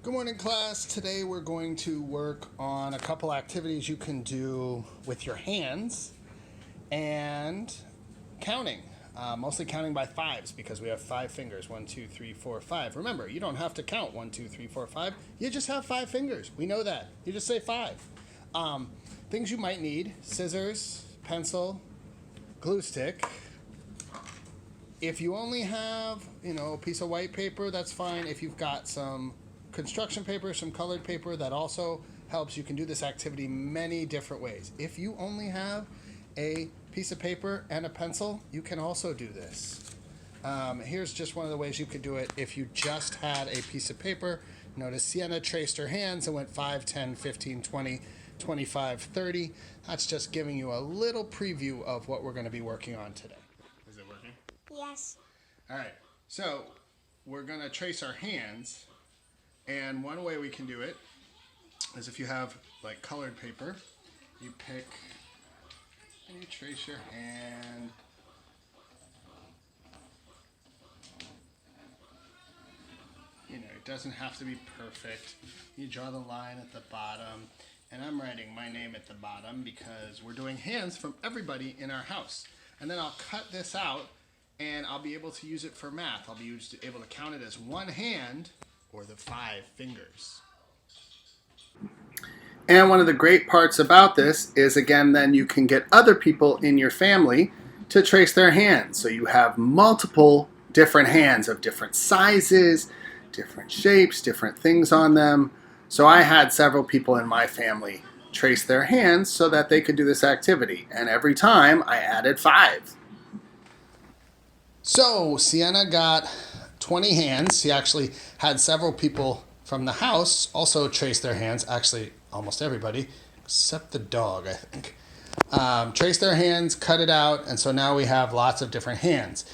Good morning, class. Today we're going to work on a couple activities you can do with your hands and counting. Mostly counting by fives because we have 5 fingers. 1, 2, 3, 4, 5. Remember, you don't have to count 1, 2, 3, 4, 5. You just have 5 fingers. We know that. You just say 5. Things you might need: scissors, pencil, glue stick. If you only have, a piece of white paper, that's fine. If you've got some construction paper, some colored paper, that also helps. You can do this activity many different ways. If you only have a piece of paper and a pencil, you can also do this. Here's just one of the ways you could do it if you just had a piece of paper. Notice Sienna traced her hands and went 5, 10, 15, 20, 25, 30. That's just giving you a little preview of what we're going to be working on today. Is it working? Yes. All right, so we're going to trace our hands, and one way we can do it is if you have like colored paper, you pick and you trace your hand. It doesn't have to be perfect. You draw the line at the bottom, and I'm writing my name at the bottom because we're doing hands from everybody in our house. And then I'll cut this out and I'll be able to use it for math. I'll be able to count it as one hand or the 5 fingers. And one of the great parts about this is, again, then you can get other people in your family to trace their hands. So you have multiple different hands of different sizes, different shapes, different things on them. So I had several people in my family trace their hands so that they could do this activity. And every time I added 5. So Sienna got 20 hands. She actually had several people from the house also trace their hands. Actually, almost everybody, except the dog, I think. Trace their hands, cut it out, and so now we have lots of different hands.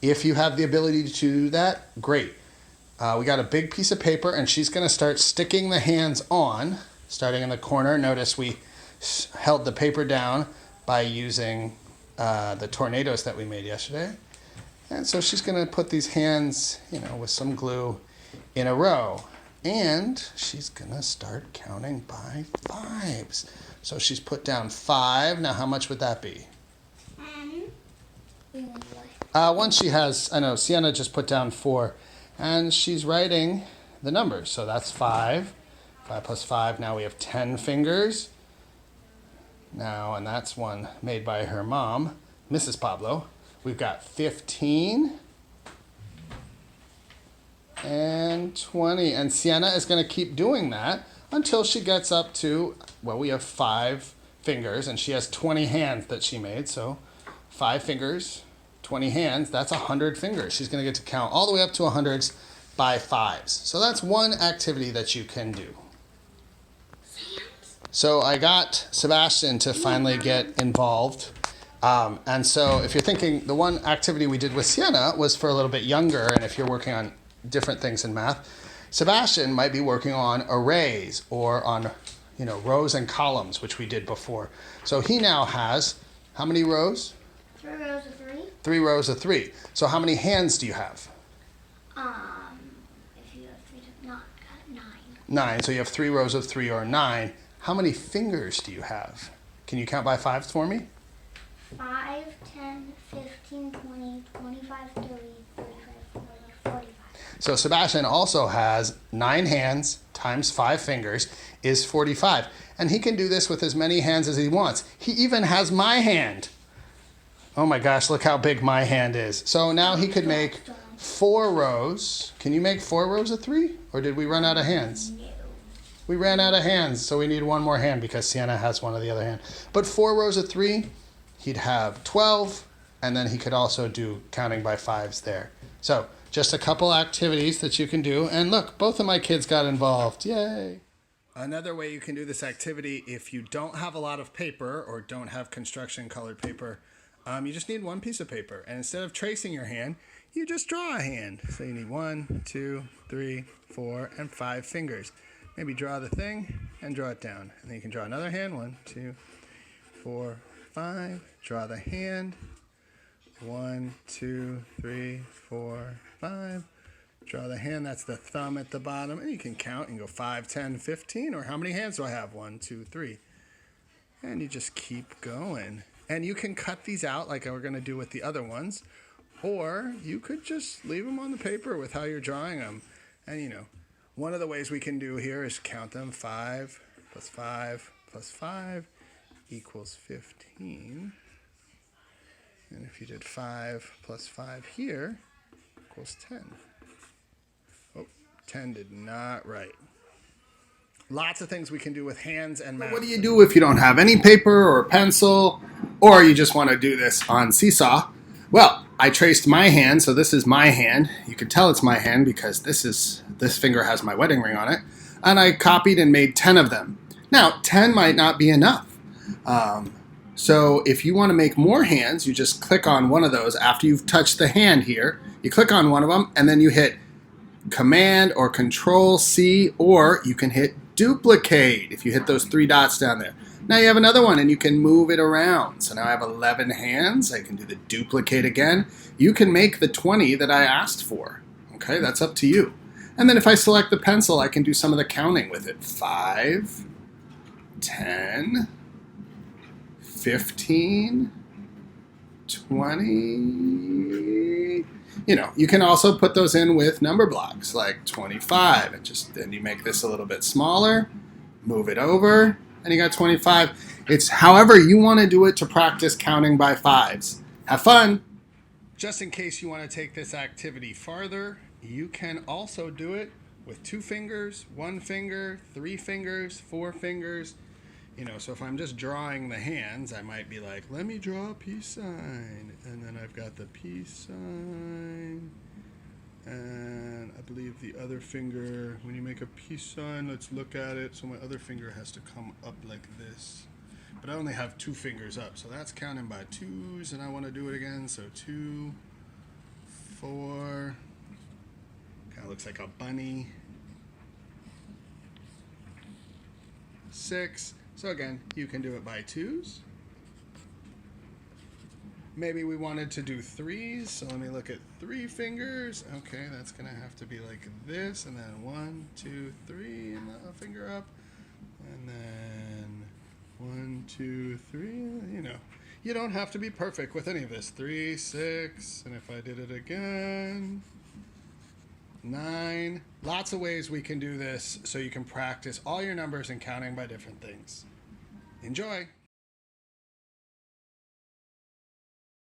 If you have the ability to do that, great. We got a big piece of paper, and she's going to start sticking the hands on, starting in the corner. Notice we held the paper down by using the tornadoes that we made yesterday. And so she's going to put these hands, with some glue in a row. And she's going to start counting by 5s. So she's put down 5. Now, how much would that be? Once she has, Sienna just put down 4. And she's writing the numbers. So that's 5. 5 plus 5. Now we have 10 fingers. Now, and that's one made by her mom, Mrs. Pablo. We've got 15 and 20. And Sienna is going to keep doing that until she gets up to, we have 5 fingers, and she has 20 hands that she made. So 5 fingers, 20 hands, that's 100 fingers. She's going to get to count all the way up to 100s by 5s. So that's one activity that you can do. So I got Sebastian to finally get involved. And so if you're thinking, the one activity we did with Sienna was for a little bit younger, and if you're working on different things in math, Sebastian might be working on arrays or on, rows and columns, which we did before. So he now has how many rows? 3 rows of 3. 3 rows of 3. So how many hands do you have? If you have 3, not 9. 9. So you have 3 rows of 3 or 9. How many fingers do you have? Can you count by 5s for me? 5, 10, 15, 20, 25, 30, 35, 40, 45. So Sebastian also has 9 hands times 5 fingers is 45. And he can do this with as many hands as he wants. He even has my hand. Oh my gosh, look how big my hand is. So now he could make 4 rows. Can you make 4 rows of 3? Or did we run out of hands? No. We ran out of hands, so we need one more hand because Sienna has one of the other hand. But 4 rows of 3, he'd have 12, and then he could also do counting by 5s there. So just a couple activities that you can do. And look, both of my kids got involved. Yay! Another way you can do this activity, if you don't have a lot of paper or don't have construction colored paper, you just need one piece of paper. And instead of tracing your hand, you just draw a hand. So you need 1, 2, 3, 4, and 5 fingers. Maybe draw the thing and draw it down. And then you can draw another hand. 1, 2, 4, 5. Draw the hand. 1, 2, 3, 4, 5. Draw the hand, that's the thumb at the bottom, and you can count and go 5, 10, 15, or how many hands do I have? 1, 2, 3. And you just keep going. And you can cut these out like we're going to do with the other ones, or you could just leave them on the paper with how you're drawing them. And you know, one of the ways we can do here is count them. 5 plus 5 plus 5 equals 15. And if you did 5 plus 5 here, equals 10. Oh, 10 did not write. Lots of things we can do with hands and mouth. What do you do if you don't have any paper or pencil, or you just want to do this on Seesaw? Well, I traced my hand, so this is my hand. You can tell it's my hand because this finger has my wedding ring on it. And I copied and made 10 of them. Now, 10 might not be enough. So if you want to make more hands, you just click on one of those after you've touched the hand here. You click on one of them, and then you hit Command or Control C, or you can hit duplicate if you hit those 3 dots down there. Now you have another one and you can move it around. So now I have 11 hands. I can do the duplicate again. You can make the 20 that I asked for. Okay, that's up to you. And then if I select the pencil, I can do some of the counting with it. 5, 10, 15, 20. You know, you can also put those in with number blocks like 25, and then you make this a little bit smaller, move it over, and you got 25. It's however you want to do it to practice counting by fives. Have fun! Just in case you want to take this activity farther, you can also do it with 2 fingers, 1 finger, 3 fingers, 4 fingers. You know, so if I'm just drawing the hands, I might be like, let me draw a peace sign. And then I've got the peace sign. And I believe the other finger, when you make a peace sign, let's look at it. So my other finger has to come up like this. But I only have 2 fingers up. So that's counting by 2s, and I want to do it again. So 2, 4, kind of looks like a bunny. 6. So again, you can do it by 2s. Maybe we wanted to do 3s, so let me look at 3 fingers. Okay, that's gonna have to be like this, and then 1, 2, 3, and the finger up, and then 1, 2, 3. You know, you don't have to be perfect with any of this. 3, 6, and if I did it again, 9. Lots of ways we can do this so you can practice all your numbers and counting by different things. Enjoy!